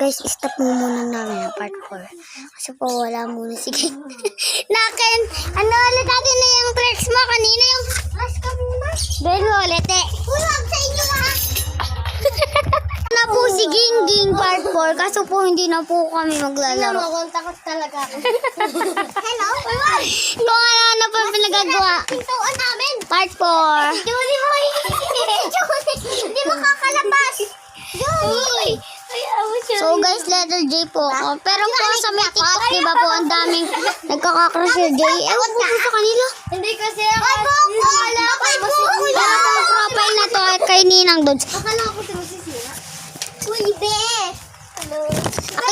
guys, stop mo muna namin ang part 4. Kasi po wala muna si King. Nakin, ano ulit natin na yung tricks mo kanina yung flash ka muna. Ben ulit eh. Huwag sa inyo ha. Na po si Gingging part 4 kaso po hindi na po kami maglalaro. Ano, takot talaga ako. Hello? Kung ano pa pinagagawa. Pintuan namin. Part 4. Julie mo. Hindi makakalabas. Julie. So guys, letter J po ako. Pero po sa may TikTok, di ba po, ang daming nagkakakrush yung J. Ewan po sa kanila. Hindi kasi ako. Pero po profile na to ay kay Ninang Dodge. Akala ko si Sisira. Uy, be. Hello. Ako